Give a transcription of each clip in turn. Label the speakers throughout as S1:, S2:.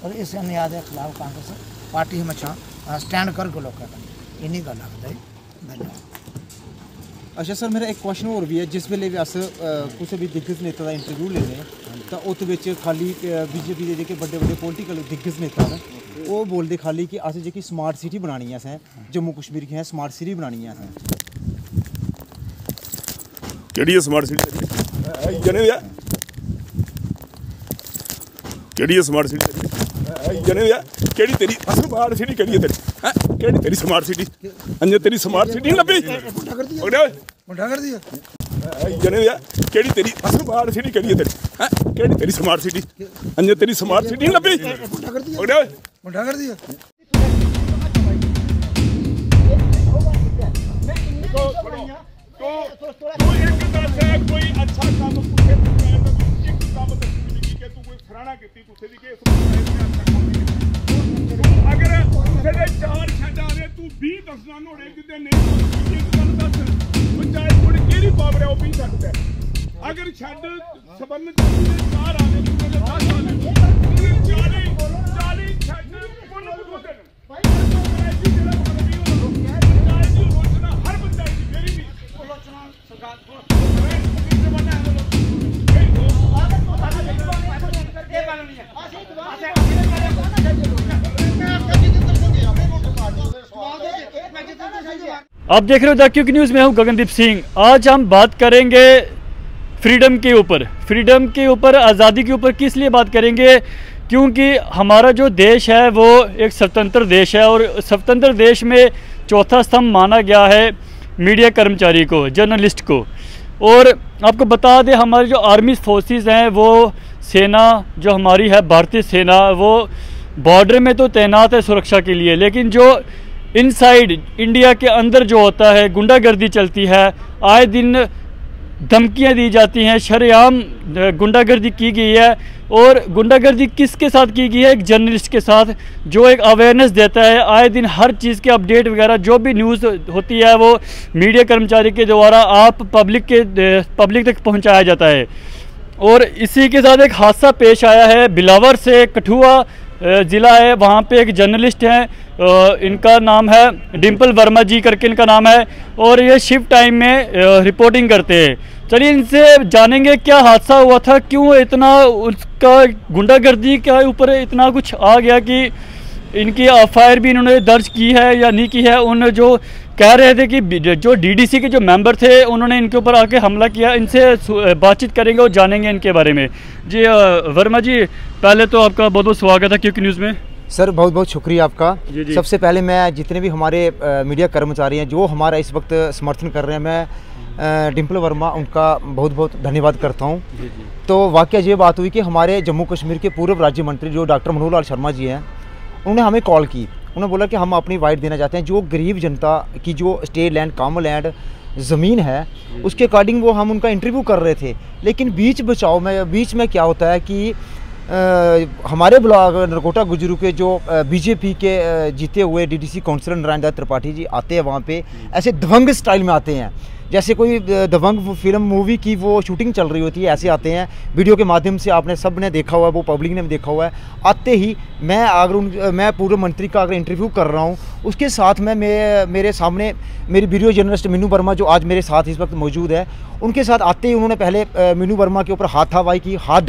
S1: और इस अन्याय के खिलाफ कांग्रेस पार्टी हमेशा स्टैंड करके लोग इन्हीं गल आखदा है। धन्यवाद।
S2: अच्छा सर, मेरा एक क्वेश्चन और भी है। जिस वेले भी अस कुछ भी दिग्गज नेता का इंटरव्यू लेने तो उस खाली बीजेपी के जो बड़े बड़े पोलिटिकल दिग्गज नेता ने वो बोलते खाली कि अस जी स्मार्ट सिटी बनानी है, असें जम्मू कश्मीर की स्मार्ट सिटी बनानी है। असें
S3: केड़ी स्मार्ट सिटी जने दिया केड़ी स्मार्ट सिटी जने दिया केड़ी तेरी स्मार्ट सिटी केड़ी है तेरी हैं केड़ी तेरी स्मार्ट सिटी अंजे तेरी स्मार्ट सिटी नहीं लभी
S1: मुंडा कर दिया
S3: जने दिया केड़ी तेरी स्मार्ट सिटी केड़ी है तेरी हैं केड़ी तेरी स्मार्ट सिटी अंजे तेरी स्मार्ट सिटी नहीं लभी
S1: मुंडा कर दिया।
S3: तो एक दस है कोई अच्छा काम पूछे तो एक काम दस्सी कि तू कोई सराहना कीती कुछ दी के अगर तेरे चार छड्डा ने तू 20 दसना नोड़े जिते नहीं एक गल दस पंचायत थोड़ी केड़ी पावर है वो 20 छड्डदा है। अगर छड्ड सबन चार आने तू 10 आने 40 छड्ड कोन बोलदे ने भाई पंचायत दी जेड़ा बनवी हो पंचायत दी योजना हर पंचायत दी मेरी भी आलोचना सरकार को जमाना है ये बात नहीं है।
S4: आप देख रहे हो द क्विक न्यूज़ में हूँ गगनदीप सिंह। आज हम बात करेंगे फ्रीडम के ऊपर, आज़ादी के ऊपर। किस लिए बात करेंगे? क्योंकि हमारा जो देश है वो एक स्वतंत्र देश है और स्वतंत्र देश में चौथा स्तंभ माना गया है मीडिया कर्मचारी को, जर्नलिस्ट को। और आपको बता दें हमारी जो आर्मी फोर्सेस हैं वो सेना जो हमारी है भारतीय सेना वो बॉर्डर में तो तैनात है सुरक्षा के लिए, लेकिन जो इनसाइड इंडिया के अंदर जो होता है गुंडागर्दी चलती है, आए दिन धमकियां दी जाती हैं, शरेआम गुंडागर्दी की गई है। और गुंडागर्दी किसके साथ की गई है? एक जर्नलिस्ट के साथ जो एक अवेयरनेस देता है, आए दिन हर चीज़ के अपडेट वगैरह जो भी न्यूज़ होती है वो मीडिया कर्मचारी के द्वारा आप पब्लिक तक पहुंचाया जाता है। और इसी के साथ एक हादसा पेश आया है बिलावर से, कठुआ ज़िला है, वहाँ पे एक जर्नलिस्ट हैं, इनका नाम है डिम्पल वर्मा जी करके इनका नाम है, और ये शिफ्ट टाइम में रिपोर्टिंग करते हैं। चलिए इनसे जानेंगे क्या हादसा हुआ था, क्यों इतना उसका गुंडागर्दी के ऊपर इतना कुछ आ गया कि इनकी एफआईआर भी इन्होंने दर्ज की है या नहीं की है। उन जो कह रहे थे कि जो डीडीसी के जो मेंबर थे उन्होंने इनके ऊपर आके हमला किया। इनसे बातचीत करेंगे और जानेंगे इनके बारे में। जी वर्मा जी, पहले तो आपका बहुत बहुत स्वागत है क्विक न्यूज़ में।
S2: सर बहुत बहुत शुक्रिया आपका।
S4: जी।
S2: सबसे पहले मैं जितने भी हमारे मीडिया कर्मचारी हैं जो हमारा इस वक्त समर्थन कर रहे हैं, मैं डिम्पल वर्मा उनका बहुत बहुत धन्यवाद करता हूं। तो वाकया ये बात हुई कि हमारे जम्मू कश्मीर के पूर्व राज्य मंत्री जो डॉक्टर मनोहर लाल शर्मा जी हैं, उन्होंने हमें कॉल की। उन्होंने बोला कि हम अपनी वाइट देना चाहते हैं, जो गरीब जनता की जो स्टेट लैंड कॉमन लैंड ज़मीन है उसके अकॉर्डिंग वो हम उनका इंटरव्यू कर रहे थे। लेकिन बीच में क्या होता है कि हमारे ब्लॉक नरकोटा गुजरू के जो बीजेपी के जीते हुए डीडीसी काउंसिलर नारायण दत्त त्रिपाठी जी आते हैं, वहाँ पे ऐसे दबंग स्टाइल में आते हैं, जैसे कोई दबंग फिल्म मूवी की वो शूटिंग चल रही होती है, ऐसे आते हैं। वीडियो के माध्यम से आपने सब ने देखा हुआ है, वो पब्लिक ने भी देखा हुआ है। आते ही मैं पूर्व मंत्री का अगर इंटरव्यू कर रहा हूँ, उसके साथ में मेरे सामने मेरी वीडियो जर्नलिस्ट मीनू वर्मा जो आज मेरे साथ इस वक्त मौजूद है, उनके साथ आते ही उन्होंने पहले मीनू वर्मा के ऊपर हाथापाई की, हाथ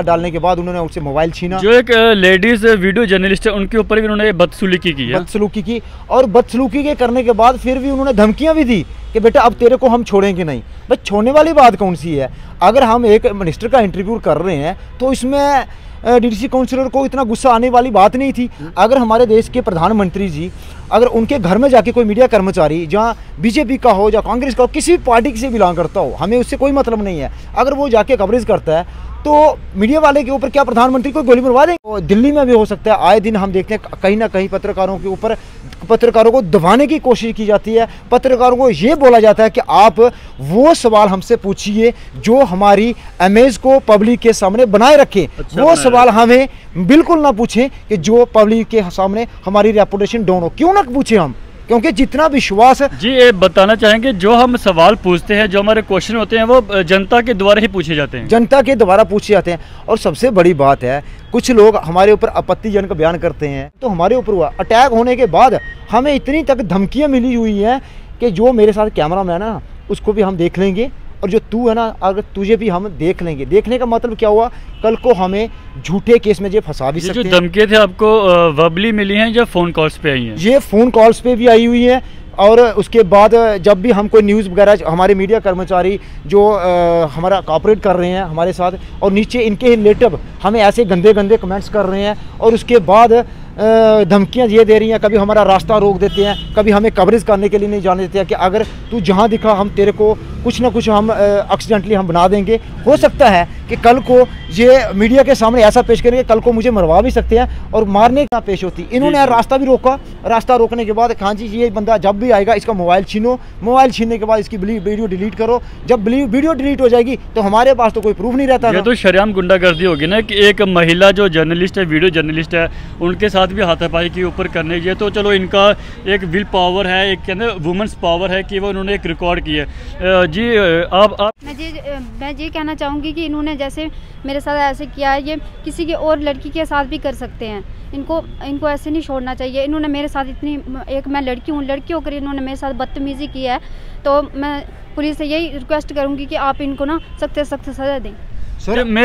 S2: डालने के बाद उन्होंने उनसे मोबाइल छीना।
S4: जो एक लेडीज़ वीडियो जर्नलिस्ट है उनके ऊपर भी उन्होंने बदसलूकी की
S2: और बदसलूकी के करने के बाद फिर भी उन्होंने धमकियाँ भी दी कि बेटा अब तेरे को हम छोड़ेंगे नहीं। भाई छोड़ने वाली बात कौन सी है? अगर हम एक मिनिस्टर का इंटरव्यू कर रहे हैं तो इसमें डीडीसी काउंसिलर को इतना गुस्सा आने वाली बात नहीं थी। अगर हमारे देश के प्रधानमंत्री जी अगर उनके घर में जाके कोई मीडिया कर्मचारी जहाँ बीजेपी का हो या कांग्रेस का हो, किसी भी पार्टी से बिलोंग करता हो, हमें उससे कोई मतलब नहीं है, अगर वो जाके कवरेज करता है तो मीडिया वाले के ऊपर क्या प्रधानमंत्री को गोली मरवा देंगे? दिल्ली में भी हो सकता है। आए दिन हम देखते हैं कहीं ना कहीं पत्रकारों को दबाने की कोशिश की जाती है। पत्रकारों को ये बोला जाता है कि आप वो सवाल हमसे पूछिए जो हमारी इमेज को पब्लिक के सामने बनाए रखें। वो सवाल हमें बिल्कुल ना पूछें कि जो पब्लिक के सामने हमारी रेपुटेशन डाउन हो। क्यों ना पूछें हम क्योंकि जितना विश्वास
S4: जी ये बताना चाहेंगे, जो हम सवाल पूछते हैं, जो हमारे क्वेश्चन होते हैं, वो जनता के द्वारा ही पूछे जाते हैं,
S2: जनता के द्वारा पूछे जाते हैं। और सबसे बड़ी बात है, कुछ लोग हमारे ऊपर आपत्तिजनक बयान करते हैं, तो हमारे ऊपर हुआ अटैक होने के बाद हमें इतनी तक धमकियाँ मिली हुई हैं कि जो मेरे साथ कैमरा मैन है ना, उसको भी हम देख लेंगे, और जो तू है ना, अगर तुझे भी हम देख लेंगे। देखने का मतलब क्या हुआ, कल को हमें झूठे केस में ये फंसा भी सकते हैं।
S4: जो धमकियाँ थे आपको वर्बली मिली हैं या फ़ोन कॉल्स पे आई हैं?
S2: ये फ़ोन कॉल्स पे भी आई हुई हैं, और उसके बाद जब भी हम कोई न्यूज़ वगैरह, हमारे मीडिया कर्मचारी जो हमारा कॉपरेट कर रहे हैं हमारे साथ, और नीचे इनके रिलेटिव हमें ऐसे गंदे गंदे कमेंट्स कर रहे हैं, और उसके बाद धमकियां ये दे रही हैं, कभी हमारा रास्ता रोक देते हैं, कभी हमें कवरेज करने के लिए नहीं जाने देते हैं कि अगर तू जहां दिखा हम तेरे को कुछ ना कुछ हम एक्सीडेंटली हम बना देंगे। हो सकता है कि कल को ये मीडिया के सामने ऐसा पेश करेंगे, कल को मुझे मरवा भी सकते हैं और मारने का पेश होती। इन्होंने रास्ता भी रोका, रास्ता रोकने के बाद हाँ जी ये बंदा जब भी आएगा इसका मोबाइल छीनो, मोबाइल छीनने के बाद इसकी वीडियो डिलीट करो। जब वीडियो डिलीट हो जाएगी तो हमारे पास तो कोई प्रूफ नहीं रहता।
S4: ये तो शरेआम गुंडागर्दी होगी ना, कि एक महिला जो जर्नलिस्ट है, वीडियो जर्नलिस्ट है, उनके साथ भी हाथापाई के ऊपर करने, ये तो चलो इनका एक विल पावर है, एक कहते हैं वुमेन्स पावर है कि वो उन्होंने एक रिकॉर्ड की है। जी आप
S5: मैं ये कहना चाहूँगी कि इन्होंने जैसे मेरे साथ ऐसे किया है, ये किसी के और लड़की के साथ भी कर सकते हैं। इनको ऐसे नहीं छोड़ना चाहिए। इन्होंने मेरे साथ इतनी, एक मैं लड़की हूँ, लड़की होकर इन्होंने मेरे साथ बदतमीज़ी की है, तो मैं पुलिस से यही रिक्वेस्ट करूँगी कि आप इनको ना सख्त से सख्त सज़ा दें।
S4: सर मैं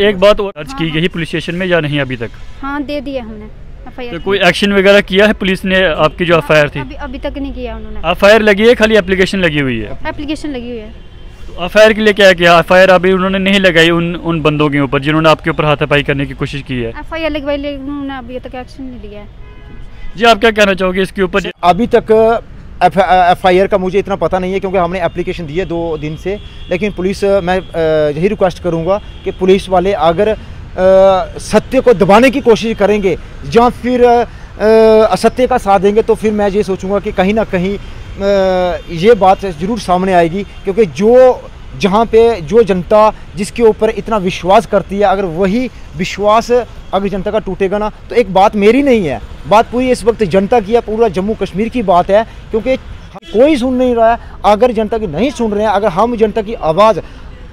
S4: एक बात और दर्ज की गई पुलिस स्टेशन में या नहीं अभी तक?
S5: हाँ दे दिए हमने FIR।
S4: तो कोई एक्शन वगैरह किया है पुलिस ने आपकी जो FIR थी?
S5: अभी तक नहीं किया उन्होंने।
S4: FIR लगी है, खाली एप्लीकेशन लगी हुई है?
S5: एप्लीकेशन लगी हुई है।
S4: तो FIR के लिए क्या किया? FIR अभी उन्होंने नहीं लगाई उन बंदों के ऊपर जिन्होंने आपके ऊपर हाथापाई करने की कोशिश की है?
S5: FIR लगवाई, लेकिन उन्होंने अभी तक एक्शन नहीं लिया है।
S4: जी आप क्या कहना चाहोगे इसके ऊपर?
S2: अभी तक FIR का मुझे इतना पता नहीं है, क्योंकि हमने एप्लीकेशन दी है 2 दिन से। लेकिन पुलिस, मैं यही रिक्वेस्ट करूंगा कि पुलिस वाले अगर सत्य को दबाने की कोशिश करेंगे या फिर असत्य का साथ देंगे, तो फिर मैं ये सोचूंगा कि कहीं ना कहीं ये बात ज़रूर सामने आएगी। क्योंकि जहाँ पे जो जनता जिसके ऊपर इतना विश्वास करती है, अगर वही विश्वास अगर जनता का टूटेगा ना, तो एक बात मेरी नहीं है, बात पूरी इस वक्त जनता की है, पूरा जम्मू कश्मीर की बात है। क्योंकि कोई सुन नहीं रहा है। अगर जनता की नहीं सुन रहे हैं, अगर हम जनता की आवाज़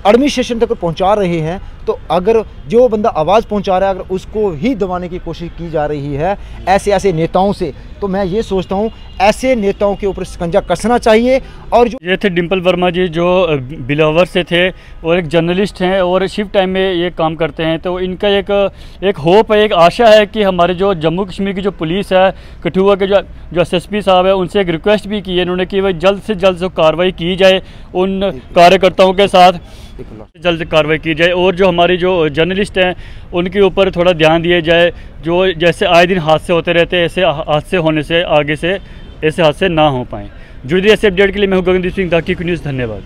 S2: एडमिनिस्ट्रेशन तक पहुंचा रहे हैं, तो अगर जो बंदा आवाज़ पहुंचा रहा है अगर उसको ही दबाने की कोशिश की जा रही है ऐसे नेताओं से, तो मैं ये सोचता हूं ऐसे नेताओं के ऊपर शिकंजा कसना चाहिए। और जो
S4: ये थे डिम्पल वर्मा जी, जो बिलावर से थे और एक जर्नलिस्ट हैं और शिफ्ट टाइम में ये काम करते हैं। तो इनका एक होप है, एक आशा है कि हमारे जो जम्मू कश्मीर की जो पुलिस है, कठुआ के जो SSP साहब है, उनसे एक रिक्वेस्ट भी की है इन्होंने कि वह जल्द से जल्द कार्रवाई की जाए उन कार्यकर्ताओं के साथ, जल्द कार्रवाई की जाए। और जो हमारी जो जर्नलिस्ट हैं उनके ऊपर थोड़ा ध्यान दिया जाए। जो जैसे आए दिन हादसे होते रहते हैं, ऐसे हादसे होने से आगे से ऐसे हादसे ना हो पाएँ। जुड़ी ऐसे अपडेट के लिए मैं हूँ Gagandeep Singh, the quick news. धन्यवाद।